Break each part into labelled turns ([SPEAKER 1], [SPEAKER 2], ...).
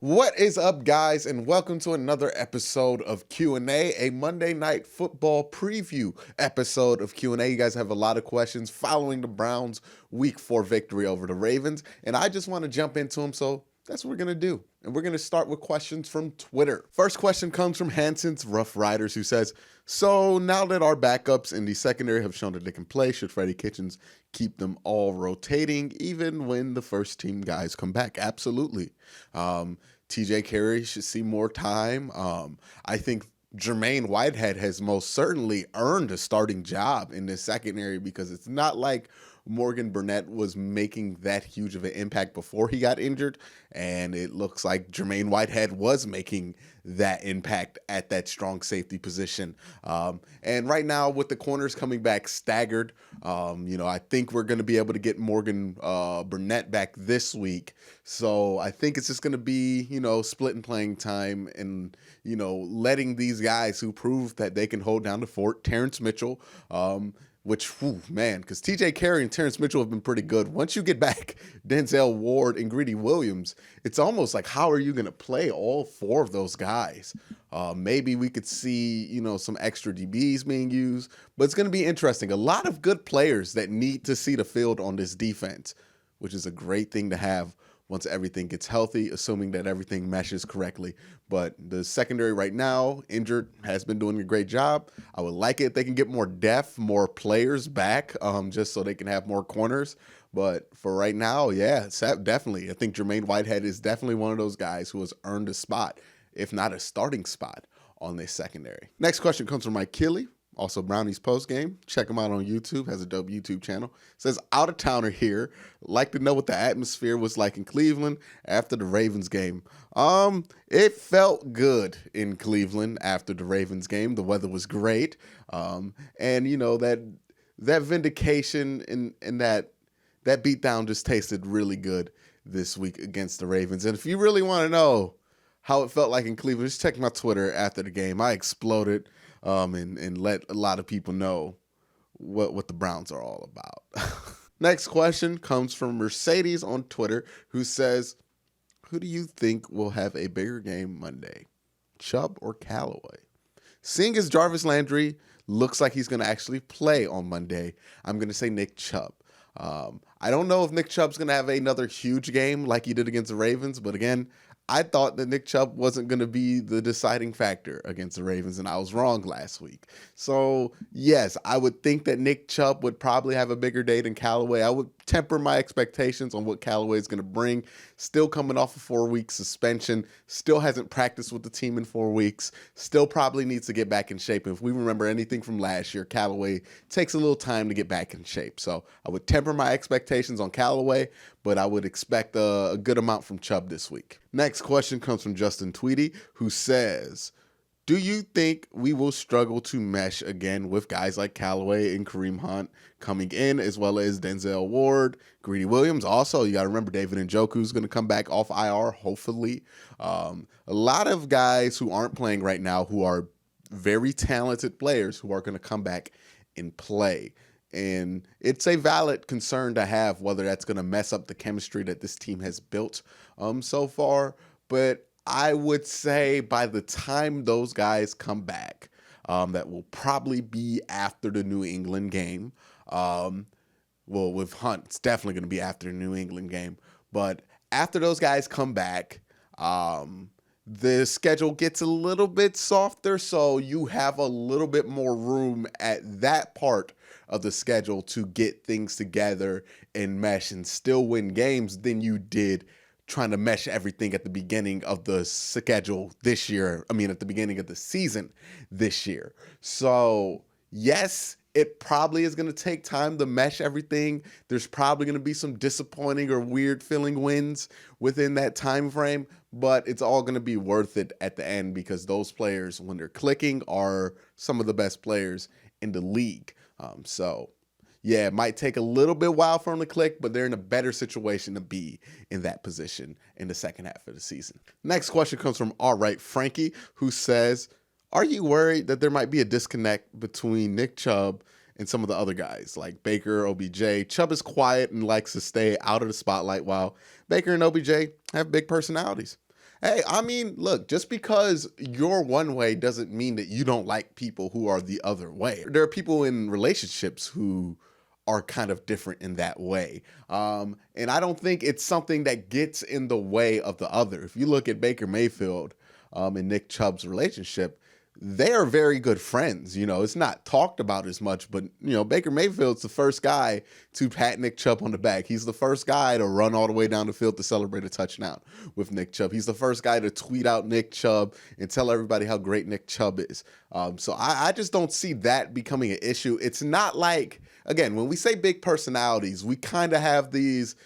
[SPEAKER 1] What is up, guys, and welcome to another episode of QnA, a Monday Night Football preview episode of QnA. You guys have a lot of questions following the Browns' Week 4 victory over the Ravens, and I just want to jump into them, so that's what we're going to do. And we're going to start with questions from Twitter. First question comes from Hanson's Rough Riders, who says, so now that our backups in the secondary have shown that they can play, should Freddie Kitchens keep them all rotating even when the first team guys come back? Absolutely. TJ Carey should see more time. I think Jermaine Whitehead has most certainly earned a starting job in the secondary because it's not like Morgan Burnett was making that huge of an impact before he got injured, and it looks like Jermaine Whitehead was making that impact at that strong safety position. And right now, with the corners coming back staggered, I think we're going to be able to get Morgan Burnett back this week. So I think it's just going to be, splitting playing time and, letting these guys who prove that they can hold down the fort, Terrence Mitchell, because TJ Carey and Terrence Mitchell have been pretty good. Once you get back Denzel Ward and Greedy Williams, it's almost like, how are you going to play all four of those guys? Maybe we could see, some extra DBs being used, but it's going to be interesting. A lot of good players that need to see the field on this defense, which is a great thing to have once everything gets healthy, assuming that everything meshes correctly. But the secondary right now, injured, has been doing a great job. I would like it if they can get more depth, more players back, just so they can have more corners. But for right now, yeah, definitely. I think Jermaine Whitehead is definitely one of those guys who has earned a spot, if not a starting spot, on this secondary. Next question comes from Mike Kelly. Also, Brownies postgame. Check him out on YouTube. Has a dope YouTube channel. Says, out of towner here. Like to know what the atmosphere was like in Cleveland after the Ravens game. It felt good in Cleveland after the Ravens game. The weather was great. And that vindication and that beatdown just tasted really good this week against the Ravens. And if you really want to know how it felt like in Cleveland, just check my Twitter after the game. I exploded. And let a lot of people know what the Browns are all about. Next question comes from Mercedes on Twitter, who says, who do you think will have a bigger game Monday, Chubb or Calloway? Seeing as Jarvis Landry looks like he's going to actually play on Monday, I'm going to say Nick Chubb. I don't know if Nick Chubb's going to have another huge game like he did against the Ravens, but again, I thought that Nick Chubb wasn't going to be the deciding factor against the Ravens, and I was wrong last week. So, yes, I would think that Nick Chubb would probably have a bigger day than Callaway. I would temper my expectations on what Callaway is going to bring. Still coming off a 4-week suspension. Still hasn't practiced with the team in 4 weeks. Still probably needs to get back in shape. If we remember anything from last year, Callaway takes a little time to get back in shape. So I would temper my expectations on Callaway, but I would expect a good amount from Chubb this week. Next question comes from Justin Tweedy, who says, do you think we will struggle to mesh again with guys like Callaway and Kareem Hunt coming in, as well as Denzel Ward, Greedy Williams? Also, you got to remember David Njoku is going to come back off IR, hopefully. A lot of guys who aren't playing right now who are very talented players who are going to come back and play. And it's a valid concern to have whether that's going to mess up the chemistry that this team has built so far. But I would say by the time those guys come back, that will probably be after the New England game. Well, with Hunt, it's definitely going to be after the New England game. But after those guys come back, the schedule gets a little bit softer, so you have a little bit more room at that part of the schedule to get things together and mesh and still win games than you did trying to mesh everything at the beginning of the schedule this year. At the beginning of the season this year. So, yes, it probably is going to take time to mesh everything. There's probably going to be some disappointing or weird feeling wins within that time frame, but it's all going to be worth it at the end because those players, when they're clicking, are some of the best players in the league. Yeah, it might take a little bit while for them to click, but they're in a better situation to be in that position in the second half of the season. Next question comes from All Right Frankie, who says, are you worried that there might be a disconnect between Nick Chubb and some of the other guys like Baker, OBJ? Chubb is quiet and likes to stay out of the spotlight while Baker and OBJ have big personalities. Hey, I mean, look, just because you're one way doesn't mean that you don't like people who are the other way. There are people in relationships who are kind of different in that way. And I don't think it's something that gets in the way of the other. If you look at Baker Mayfield and Nick Chubb's relationship, they are very good friends. You know, it's not talked about as much, but, you know, Baker Mayfield's the first guy to pat Nick Chubb on the back. He's the first guy to run all the way down the field to celebrate a touchdown with Nick Chubb. He's the first guy to tweet out Nick Chubb and tell everybody how great Nick Chubb is. So I just don't see that becoming an issue. It's not like, again, when we say big personalities, we kind of have these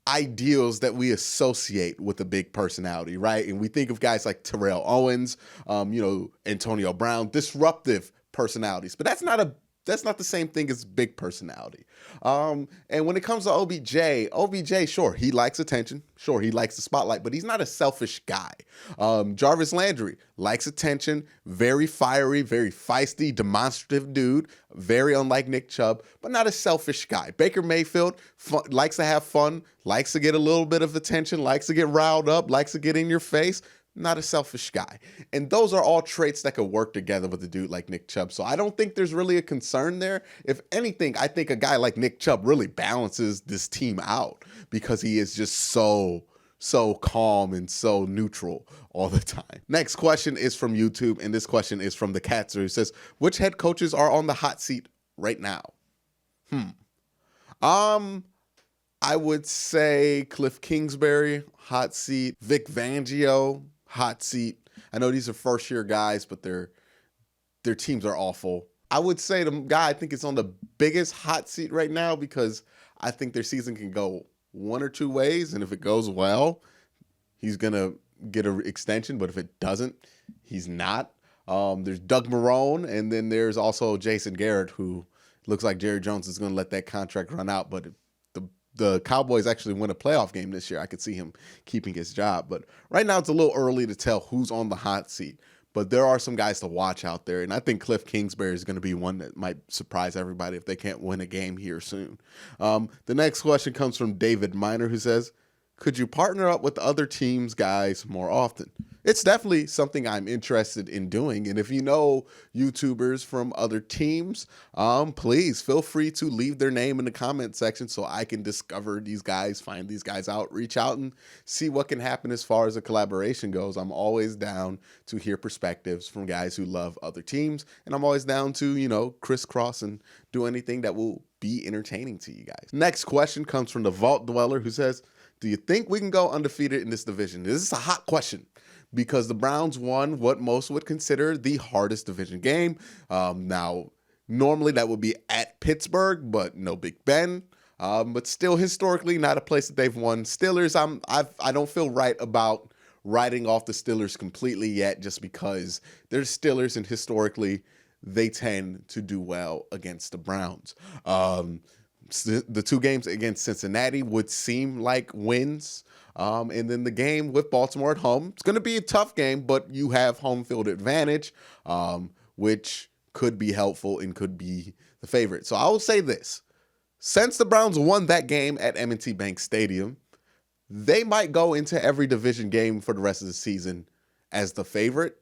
[SPEAKER 1] ideals that we associate with a big personality, right? And we think of guys like Terrell Owens, Antonio Brown, disruptive personalities, but that's not the same thing as big personality. And when it comes to OBJ, sure, he likes attention. Sure, he likes the spotlight, but he's not a selfish guy. Jarvis Landry likes attention, very fiery, very feisty, demonstrative dude, very unlike Nick Chubb, but not a selfish guy. Baker Mayfield likes to have fun, likes to get a little bit of attention, likes to get riled up, likes to get in your face. Not a selfish guy. And those are all traits that could work together with a dude like Nick Chubb. So I don't think there's really a concern there. If anything, I think a guy like Nick Chubb really balances this team out because he is just so calm and so neutral all the time. Next question is from YouTube, and this question is from the Catzer, who says, which head coaches are on the hot seat right now? I would say Cliff Kingsbury, hot seat. Vic Fangio, hot seat. I know these are first-year guys, but their teams are awful. I would say the guy I think is on the biggest hot seat right now because I think their season can go one or two ways, and if it goes well, he's going to get an extension, but if it doesn't, he's not. There's Doug Marrone, and then there's also Jason Garrett, who looks like Jerry Jones is going to let that contract run out, but the Cowboys actually win a playoff game this year, I could see him keeping his job. But right now it's a little early to tell who's on the hot seat. But there are some guys to watch out there. And I think Cliff Kingsbury is going to be one that might surprise everybody if they can't win a game here soon. The next question comes from David Miner, who says, could you partner up with other teams' guys more often? It's definitely something I'm interested in doing. And if you know YouTubers from other teams, please feel free to leave their name in the comment section so I can discover these guys, find these guys out, reach out and see what can happen as far as a collaboration goes. I'm always down to hear perspectives from guys who love other teams. And I'm always down to, crisscross and do anything that will be entertaining to you guys. Next question comes from the Vault Dweller, who says, do you think we can go undefeated in this division? This is a hot question because the Browns won what most would consider the hardest division game. Now, normally that would be at Pittsburgh, but no Big Ben. But still, historically, not a place that they've won. Steelers, I don't feel right about writing off the Steelers completely yet, just because they're Steelers and historically they tend to do well against the Browns. The two games against Cincinnati would seem like wins. And then the game with Baltimore at home, it's going to be a tough game, but you have home field advantage, which could be helpful and could be the favorite. So I will say this. Since the Browns won that game at M&T Bank Stadium, they might go into every division game for the rest of the season as the favorite.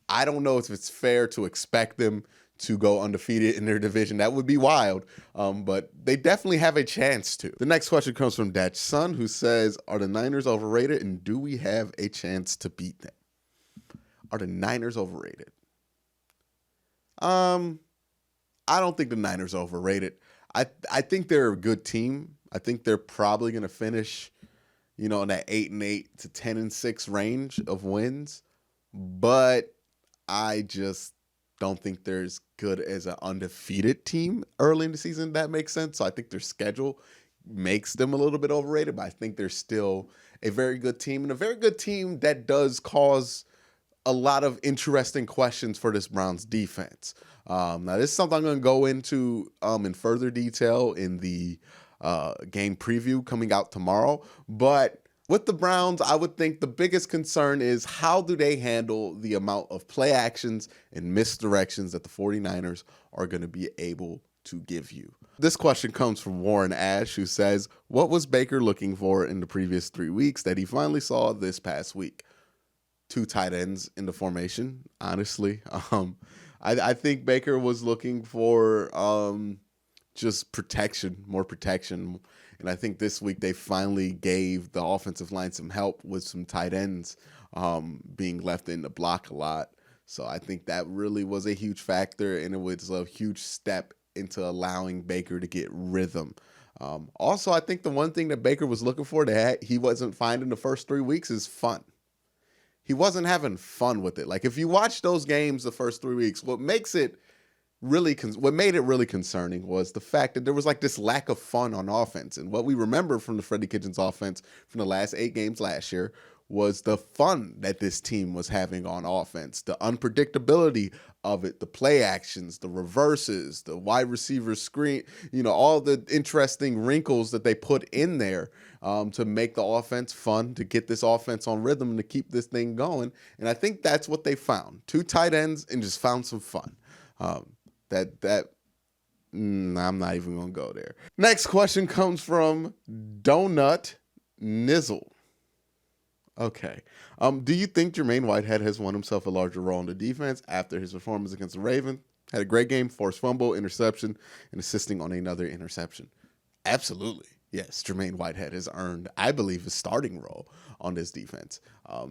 [SPEAKER 1] I don't know if it's fair to expect them to go undefeated in their division. That would be wild, but they definitely have a chance to. The next question comes from Datch Sun, who says, are the Niners overrated, and do we have a chance to beat them? Are the Niners overrated? I don't think the Niners are overrated. I think they're a good team. I think they're probably going to finish, in that 8-8 to 10-6 range of wins, but I just don't think they're as good as an undefeated team early in the season. That makes sense. So I think their schedule makes them a little bit overrated, but I think they're still a very good team, and a very good team that does cause a lot of interesting questions for this Browns defense. Now, this is something I'm going to go into in further detail in the game preview coming out tomorrow, but with the Browns, I would think the biggest concern is how do they handle the amount of play actions and misdirections that the 49ers are going to be able to give you. This question comes from Warren Ash, who says, what was Baker looking for in the previous 3 weeks that he finally saw this past week? 2 tight ends in the formation, honestly. I think Baker was looking for just protection, more protection. And I think this week they finally gave the offensive line some help with some tight ends being left in the block a lot. So I think that really was a huge factor, and it was a huge step into allowing Baker to get rhythm. Also, I think the one thing that Baker was looking for that he wasn't finding the first 3 weeks is fun. He wasn't having fun with it. Like, if you watch those games the first 3 weeks, what made it really concerning was the fact that there was like this lack of fun on offense. And what we remember from the Freddie Kitchens offense from the last 8 games last year was the fun that this team was having on offense, the unpredictability of it, the play actions, the reverses, the wide receiver screen, all the interesting wrinkles that they put in there to make the offense fun, to get this offense on rhythm and to keep this thing going. And I think that's what they found. 2 tight ends and just found some fun. I'm not even going to go there. Next question comes from Donut Nizzle. Okay. Do you think Jermaine Whitehead has won himself a larger role in the defense after his performance against the Ravens? Had a great game, forced fumble, interception, and assisting on another interception. Absolutely. Yes, Jermaine Whitehead has earned, I believe, a starting role on this defense.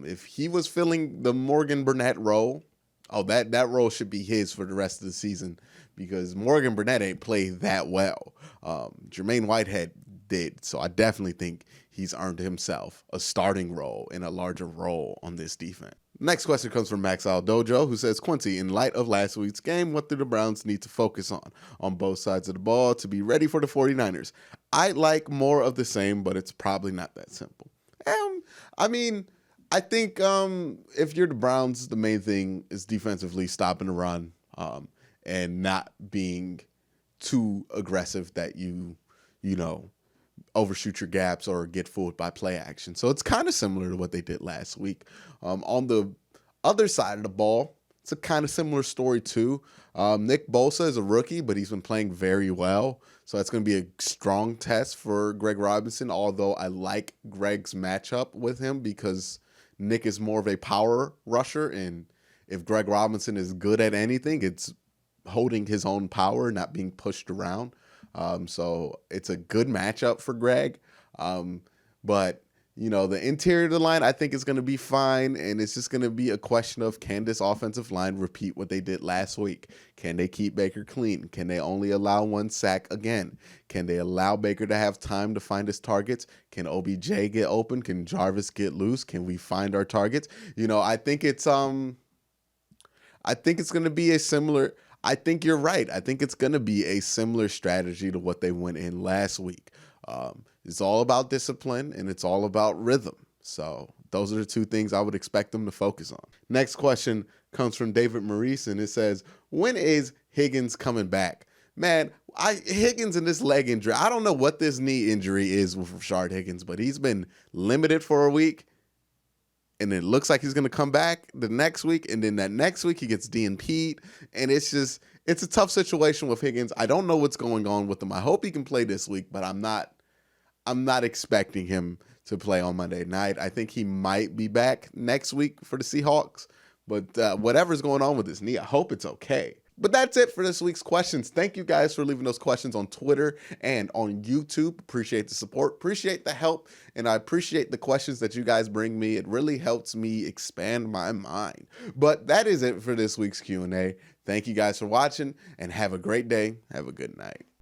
[SPEAKER 1] If he was filling the Morgan Burnett role, that role should be his for the rest of the season, because Morgan Burnett ain't played that well. Jermaine Whitehead did, so I definitely think he's earned himself a starting role and a larger role on this defense. Next question comes from Max Dojo, who says, Quincy, in light of last week's game, what do the Browns need to focus on both sides of the ball to be ready for the 49ers? I like more of the same, but it's probably not that simple. I think if you're the Browns, the main thing is defensively stopping the run and not being too aggressive that you overshoot your gaps or get fooled by play action. So it's kind of similar to what they did last week. On the other side of the ball, it's a kind of similar story too. Nick Bosa is a rookie, but he's been playing very well. So that's going to be a strong test for Greg Robinson, although I like Greg's matchup with him because Nick is more of a power rusher. And if Greg Robinson is good at anything, it's holding his own power, not being pushed around. So it's a good matchup for Greg. But, the interior of the line, I think is going to be fine. And it's just going to be a question of, can this offensive line repeat what they did last week? Can they keep Baker clean? Can they only allow 1 sack again? Can they allow Baker to have time to find his targets? Can OBJ get open? Can Jarvis get loose? Can we find our targets? I think it's going to be a similar. I think you're right. I think it's going to be a similar strategy to what they went in last week. It's all about discipline and it's all about rhythm. So those are the 2 things I would expect them to focus on. Next question comes from David Maurice, and it says, when is Higgins coming back? Man, Higgins and this leg injury, I don't know what this knee injury is with Rashard Higgins, but he's been limited for a week. And it looks like he's going to come back the next week. And then that next week he gets DNP'd. And it's a tough situation with Higgins. I don't know what's going on with him. I hope he can play this week, but I'm not expecting him to play on Monday night. I think he might be back next week for the Seahawks. But whatever's going on with his knee, I hope it's okay. But that's it for this week's questions. Thank you guys for leaving those questions on Twitter and on YouTube. Appreciate the support, appreciate the help, and I appreciate the questions that you guys bring me. It really helps me expand my mind. But that is it for this week's Q&A. Thank you guys for watching, and have a great day. Have a good night.